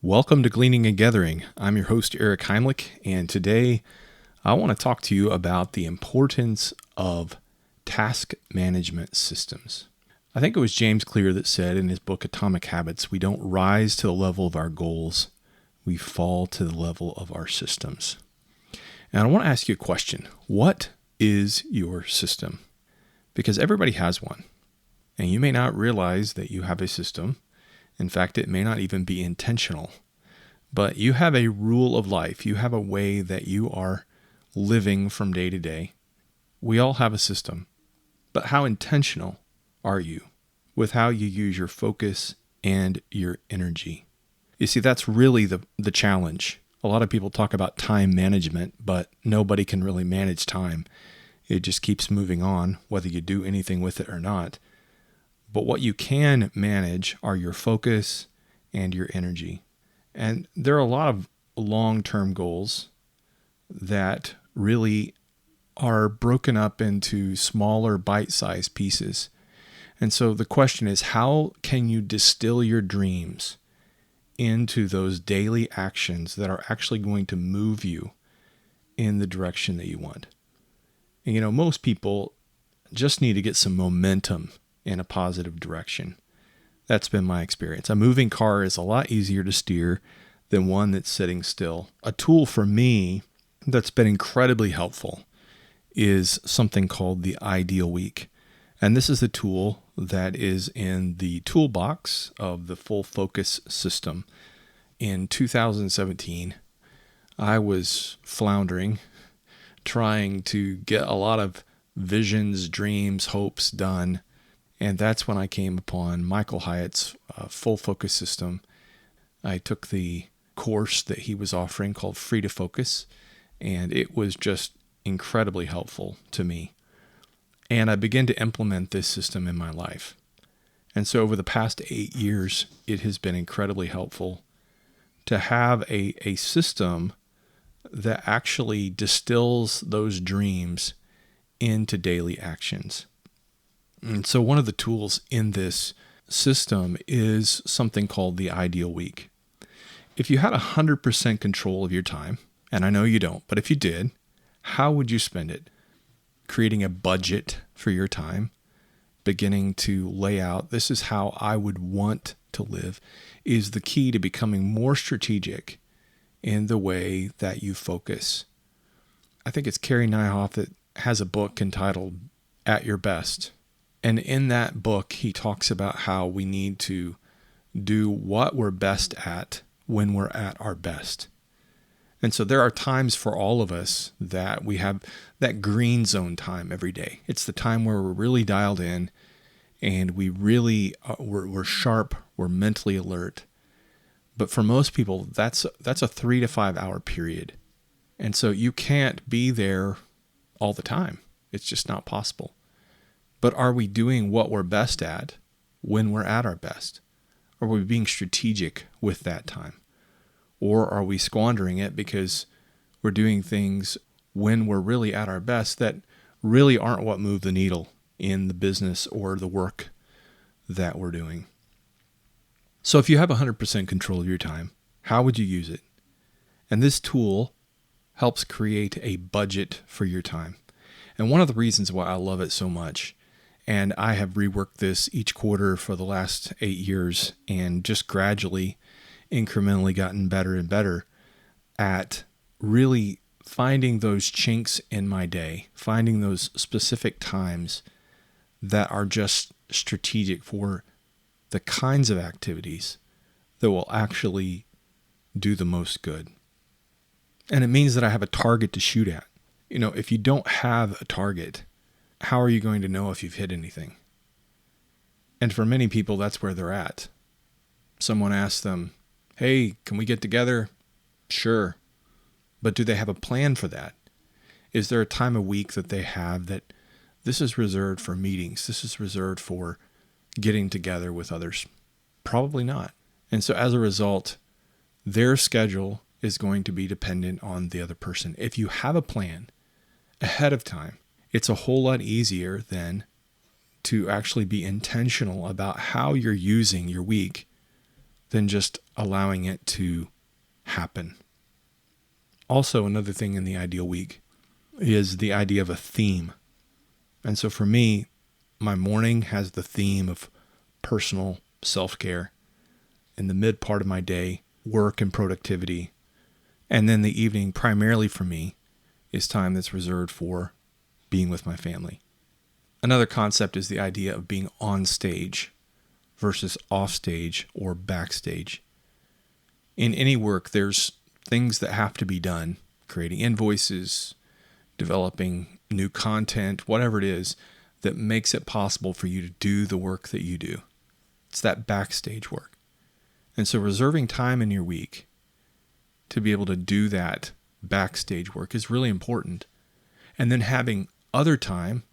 Welcome to Gleaning and Gathering. I'm your host, Eric Heimlich, and today I want to talk to you about the importance of task management systems. I think it was James Clear that said in his book, Atomic Habits, we don't rise to the level of our goals, we fall to the level of our systems. And I want to ask you a question. What is your system? Because everybody has one, and you may not realize that you have a system. In fact, it may not even be intentional, but you have a rule of life. You have a way that you are living from day to day. We all have a system, but how intentional are you with how you use your focus and your energy? You see, that's really the challenge. A lot of people talk about time management, but nobody can really manage time. It just keeps moving on, whether you do anything with it or not. But what you can manage are your focus and your energy. And there are a lot of long-term goals that really are broken up into smaller bite-sized pieces. And so the question is, how can you distill your dreams into those daily actions that are actually going to move you in the direction that you want? And most people just need to get some momentum in a positive direction. That's been my experience. A moving car is a lot easier to steer than one that's sitting still. A tool for me that's been incredibly helpful is something called the Ideal Week. And this is the tool that is in the toolbox of the Full Focus system. In 2017, I was floundering, trying to get a lot of visions, dreams, hopes done. And that's when I came upon Michael Hyatt's Full Focus system. I took the course that he was offering called Free to Focus, and it was just incredibly helpful to me. And I began to implement this system in my life. And so over the past 8 years, it has been incredibly helpful to have a system that actually distills those dreams into daily actions. And so one of the tools in this system is something called the Ideal Week. If you had 100% control of your time, and I know you don't, but if you did, how would you spend it? Creating a budget for your time, beginning to lay out, this is how I would want to live, is the key to becoming more strategic in the way that you focus. I think it's Carey Nieuwhof that has a book entitled At Your Best. And in that book, he talks about how we need to do what we're best at when we're at our best. And so there are times for all of us that we have that green zone time every day. It's the time where we're really dialed in and we really, we're sharp, we're mentally alert. But for most people, that's a 3 to 5 hour period. And so you can't be there all the time. It's just not possible. But are we doing what we're best at when we're at our best? Are we being strategic with that time? Or are we squandering it because we're doing things when we're really at our best that really aren't what move the needle in the business or the work that we're doing? So if you have 100% control of your time, how would you use it? And this tool helps create a budget for your time. And one of the reasons why I love it so much, and I have reworked this each quarter for the last 8 years and just gradually, incrementally gotten better and better at really finding those chinks in my day, finding those specific times that are just strategic for the kinds of activities that will actually do the most good. And it means that I have a target to shoot at. If you don't have a target, how are you going to know if you've hit anything? And for many people, that's where they're at. Someone asks them, hey, can we get together? Sure. But do they have a plan for that? Is there a time of week that they have that this is reserved for meetings? This is reserved for getting together with others? Probably not. And so as a result, their schedule is going to be dependent on the other person. If you have a plan ahead of time, it's a whole lot easier then to actually be intentional about how you're using your week than just allowing it to happen. Also, another thing in the ideal week is the idea of a theme. And so for me, my morning has the theme of personal self-care. In the mid part of my day, work and productivity. And then the evening, primarily for me, is time that's reserved for being with my family. Another concept is the idea of being on stage versus off stage or backstage. In any work, there's things that have to be done, creating invoices, developing new content, whatever it is that makes it possible for you to do the work that you do. It's that backstage work. And so reserving time in your week to be able to do that backstage work is really important. And then having other time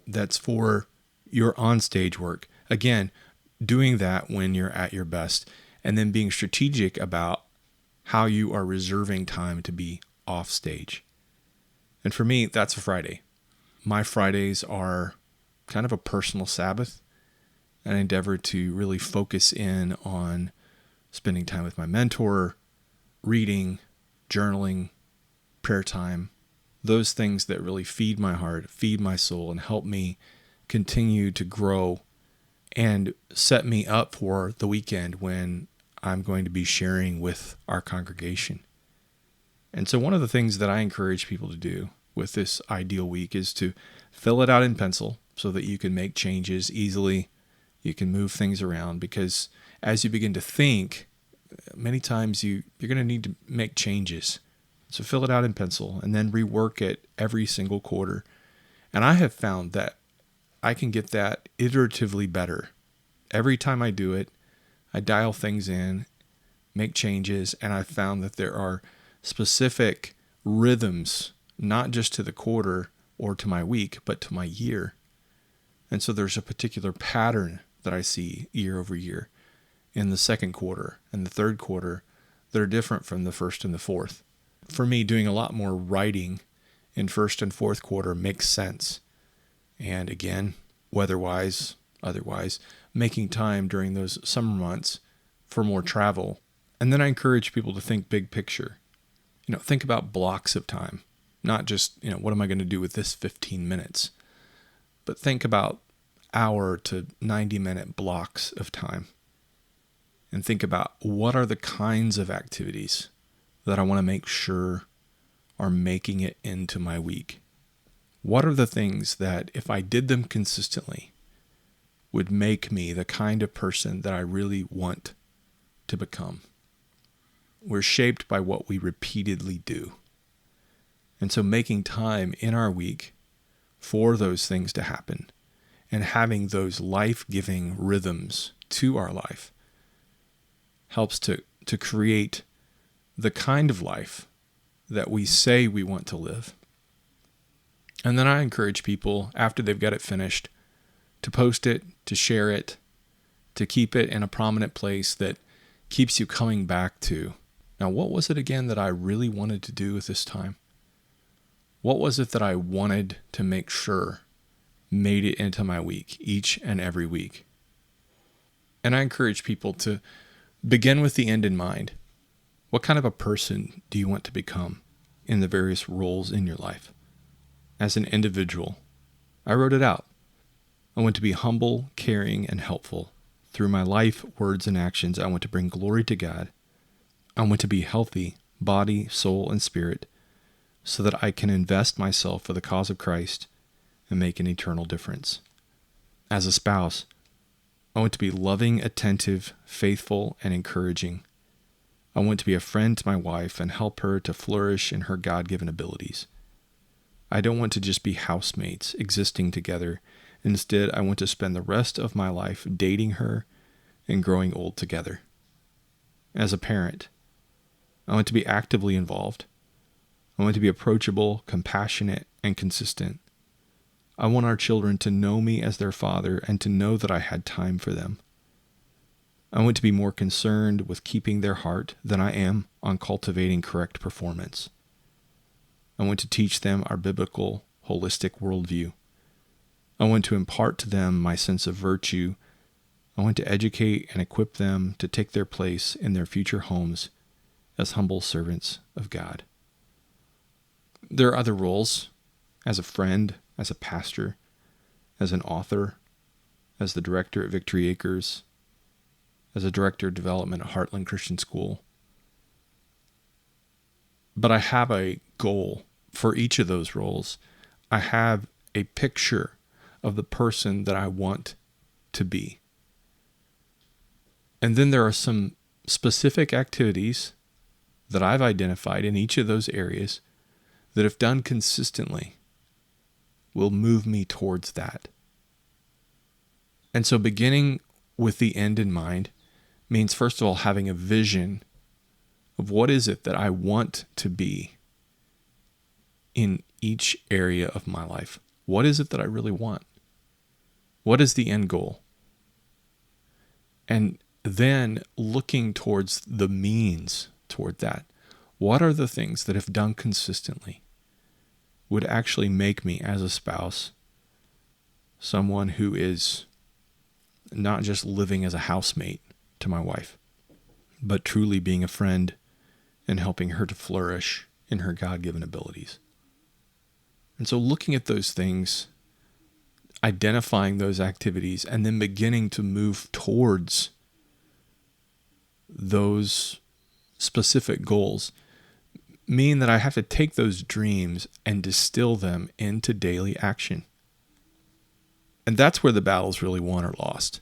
that's for your on-stage work. Again, doing that when you're at your best, and then being strategic about how you are reserving time to be off stage. And for me, that's a Friday. My Fridays are kind of a personal Sabbath, and I endeavor to really focus in on spending time with my mentor, reading, journaling, prayer time, those things that really feed my heart, feed my soul, and help me continue to grow and set me up for the weekend when I'm going to be sharing with our congregation. And so one of the things that I encourage people to do with this ideal week is to fill it out in pencil so that you can make changes easily. You can move things around, because as you begin to think, many times you're going to need to make changes. So fill it out in pencil and then rework it every single quarter. And I have found that I can get that iteratively better. Every time I do it, I dial things in, make changes, and I've found that there are specific rhythms, not just to the quarter or to my week, but to my year. And so there's a particular pattern that I see year over year in the second quarter and the third quarter that are different from the first and the fourth. For me, doing a lot more writing in first and fourth quarter makes sense. And again, weather-wise, otherwise, making time during those summer months for more travel. And then I encourage people to think big picture. Think about blocks of time, not just, what am I going to do with this 15 minutes? But think about hour to 90-minute blocks of time. And think about what are the kinds of activities that I want to make sure are making it into my week. What are the things that, if I did them consistently, would make me the kind of person that I really want to become? We're shaped by what we repeatedly do. And so making time in our week for those things to happen and having those life-giving rhythms to our life helps to create the kind of life that we say we want to live. And then I encourage people, after they've got it finished, to post it, to share it, to keep it in a prominent place that keeps you coming back to, now, what was it again that I really wanted to do with this time? What was it that I wanted to make sure made it into my week, each and every week? And I encourage people to begin with the end in mind. What kind of a person do you want to become in the various roles in your life? As an individual, I wrote it out. I want to be humble, caring, and helpful. Through my life, words, and actions, I want to bring glory to God. I want to be healthy, body, soul, and spirit, so that I can invest myself for the cause of Christ and make an eternal difference. As a spouse, I want to be loving, attentive, faithful, and encouraging. I want to be a friend to my wife and help her to flourish in her God-given abilities. I don't want to just be housemates existing together. Instead, I want to spend the rest of my life dating her and growing old together. As a parent, I want to be actively involved. I want to be approachable, compassionate, and consistent. I want our children to know me as their father and to know that I had time for them. I want to be more concerned with keeping their heart than I am on cultivating correct performance. I want to teach them our biblical, holistic worldview. I want to impart to them my sense of virtue I want to educate and equip them to take their place in their future homes as humble servants of God. There are other roles, as a friend, as a pastor, as an author, as the director at Victory Acres, as a director of development at Heartland Christian School. But I have a goal for each of those roles. I have a picture of the person that I want to be. And then there are some specific activities that I've identified in each of those areas that, if done consistently, will move me towards that. And so beginning with the end in mind means, first of all, having a vision of what is it that I want to be in each area of my life. What is it that I really want? What is the end goal? And then looking towards the means toward that. What are the things that, if done consistently, would actually make me, as a spouse, someone who is not just living as a housemate to my wife, but truly being a friend and helping her to flourish in her God-given abilities. And so looking at those things, identifying those activities, and then beginning to move towards those specific goals mean that I have to take those dreams and distill them into daily action. And that's where the battle's really won or lost.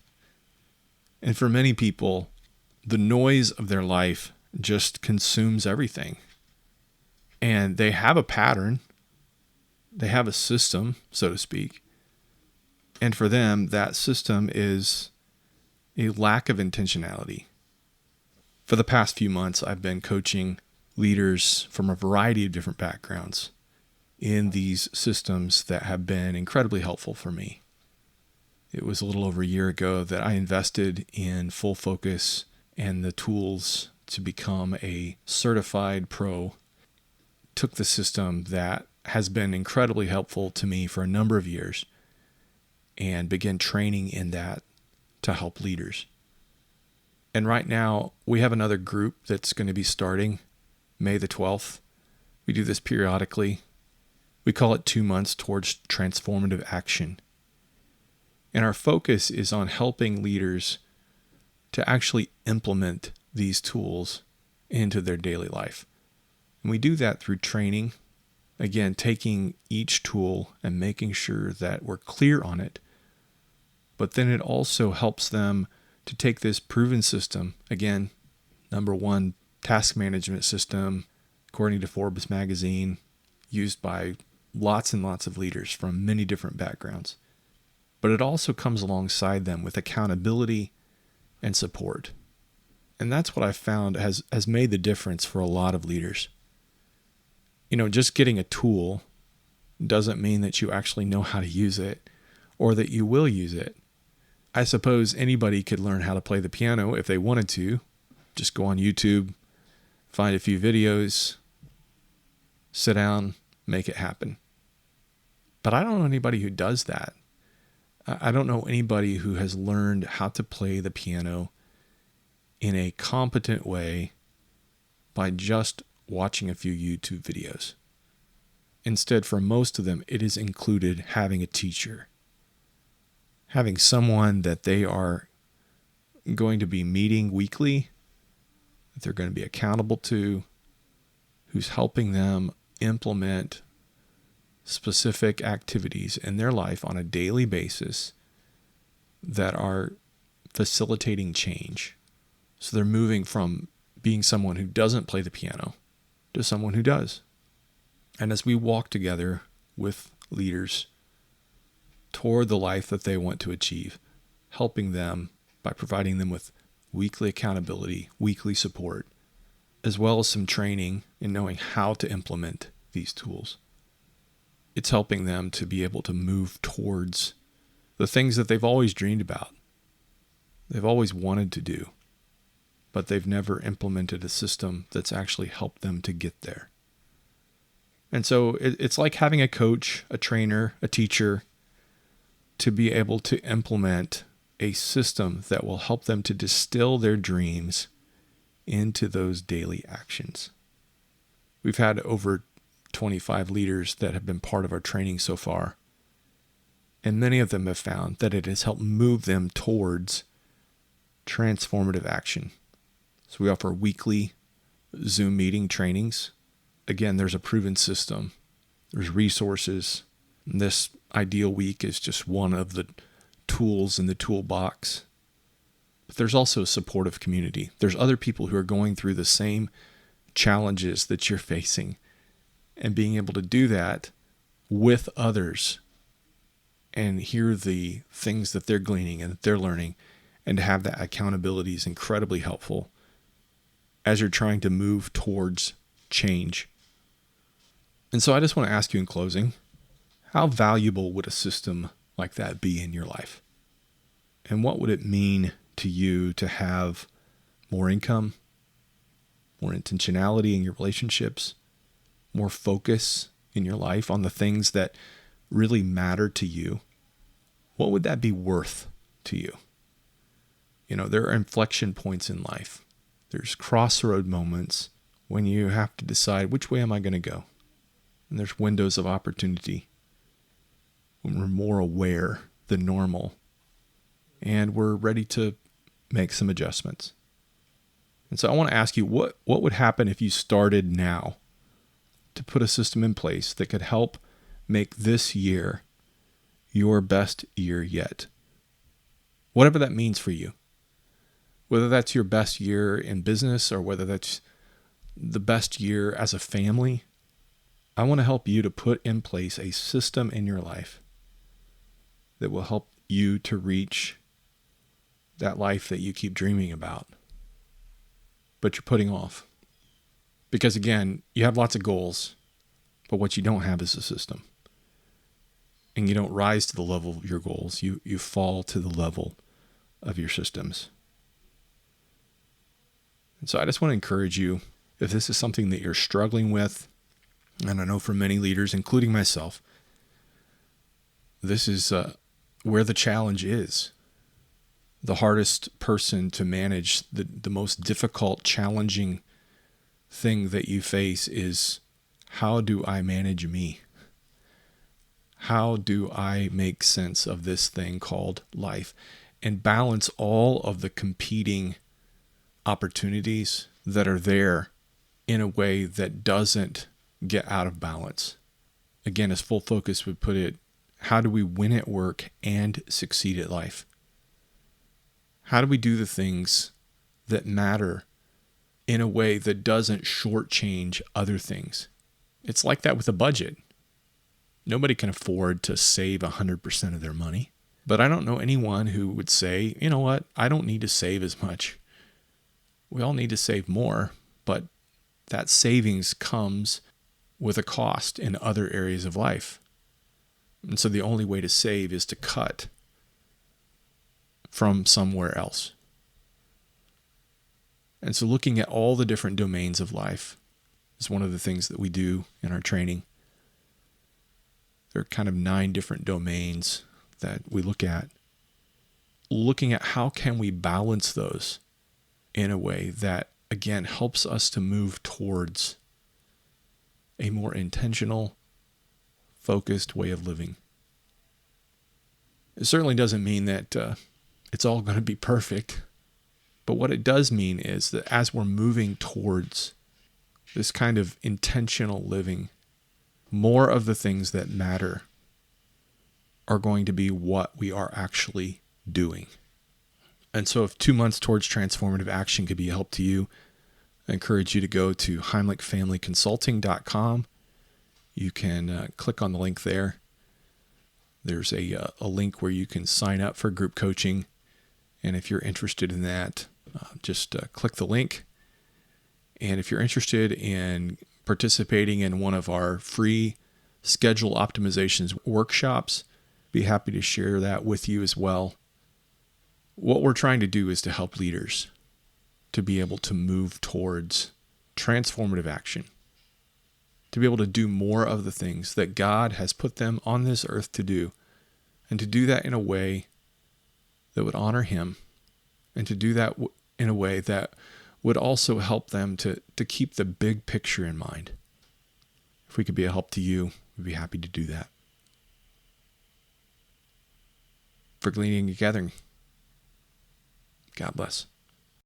And for many people, the noise of their life just consumes everything. And they have a pattern. They have a system, so to speak. And for them, that system is a lack of intentionality. For the past few months, I've been coaching leaders from a variety of different backgrounds in these systems that have been incredibly helpful for me. It was a little over a year ago that I invested in Full Focus and the tools to become a certified pro. Took the system that has been incredibly helpful to me for a number of years and began training in that to help leaders. And right now, we have another group that's going to be starting May the 12th. We do this periodically. We call it 2 months towards transformative action. And our focus is on helping leaders to actually implement these tools into their daily life. And we do that through training. Again, taking each tool and making sure that we're clear on it. But then it also helps them to take this proven system, again, number one task management system, according to Forbes magazine, used by lots and lots of leaders from many different backgrounds. But it also comes alongside them with accountability and support. And that's what I found has made the difference for a lot of leaders. Just getting a tool doesn't mean that you actually know how to use it or that you will use it. I suppose anybody could learn how to play the piano if they wanted to. Just go on YouTube, find a few videos, sit down, make it happen. But I don't know anybody who does that. I don't know anybody who has learned how to play the piano in a competent way by just watching a few YouTube videos. Instead, for most of them, it has included having a teacher, having someone that they are going to be meeting weekly, that they're going to be accountable to, who's helping them implement specific activities in their life on a daily basis that are facilitating change. So they're moving from being someone who doesn't play the piano to someone who does. And as we walk together with leaders toward the life that they want to achieve, helping them by providing them with weekly accountability, weekly support, as well as some training in knowing how to implement these tools. It's helping them to be able to move towards the things that they've always dreamed about. They've always wanted to do, but they've never implemented a system that's actually helped them to get there. And so it's like having a coach, a trainer, a teacher to be able to implement a system that will help them to distill their dreams into those daily actions. We've had over 25 leaders that have been part of our training so far, and many of them have found that it has helped move them towards transformative action. So we offer weekly Zoom meeting trainings. Again, there's a proven system. There's resources. And this ideal week is just one of the tools in the toolbox. But there's also a supportive community. There's other people who are going through the same challenges that you're facing, and being able to do that with others and hear the things that they're gleaning and that they're learning, and to have that accountability is incredibly helpful as you're trying to move towards change. And so I just want to ask you in closing, how valuable would a system like that be in your life? And what would it mean to you to have more income, more intentionality in your relationships, more focus in your life on the things that really matter to you? What would that be worth to you? You know, there are inflection points in life. There's crossroad moments when you have to decide, which way am I going to go? And there's windows of opportunity when we're more aware than normal and we're ready to make some adjustments. And so I want to ask you, what would happen if you started now to put a system in place that could help make this year your best year yet? Whatever that means for you. Whether that's your best year in business or whether that's the best year as a family, I want to help you to put in place a system in your life that will help you to reach that life that you keep dreaming about, but you're putting off. Because again, you have lots of goals, but what you don't have is a system. And you don't rise to the level of your goals. You fall to the level of your systems. And so I just want to encourage you, if this is something that you're struggling with, and I know for many leaders, including myself, this is where the challenge is. The hardest person to manage, the most difficult, challenging thing that you face is, how do I manage me? How do I make sense of this thing called life and balance all of the competing opportunities that are there in a way that doesn't get out of balance? Again, as Full Focus would put it, how do we win at work and succeed at life? How do we do the things that matter in a way that doesn't shortchange other things? It's like that with a budget. Nobody can afford to save 100% of their money. But I don't know anyone who would say, you know what, I don't need to save as much. We all need to save more, but that savings comes with a cost in other areas of life. And so the only way to save is to cut from somewhere else. And so looking at all the different domains of life is one of the things that we do in our training. There are kind of 9 different domains that we look at. Looking at how can we balance those in a way that, again, helps us to move towards a more intentional, focused way of living. It certainly doesn't mean that it's all going to be perfect. But what it does mean is that as we're moving towards this kind of intentional living, more of the things that matter are going to be what we are actually doing. And so if 2 months towards transformative action could be a help to you, I encourage you to go to HeimlichFamilyConsulting.com. You can click on the link there. There's a link where you can sign up for group coaching. And if you're interested in that, just click the link. And if you're interested in participating in one of our free schedule optimizations workshops, be happy to share that with you as well. What we're trying to do is to help leaders to be able to move towards transformative action, to be able to do more of the things that God has put them on this earth to do, and to do that in a way that would honor him, and to do that in a way that would also help them to keep the big picture in mind. If we could be a help to you, we'd be happy to do that. For Gleaning and Gathering, God bless.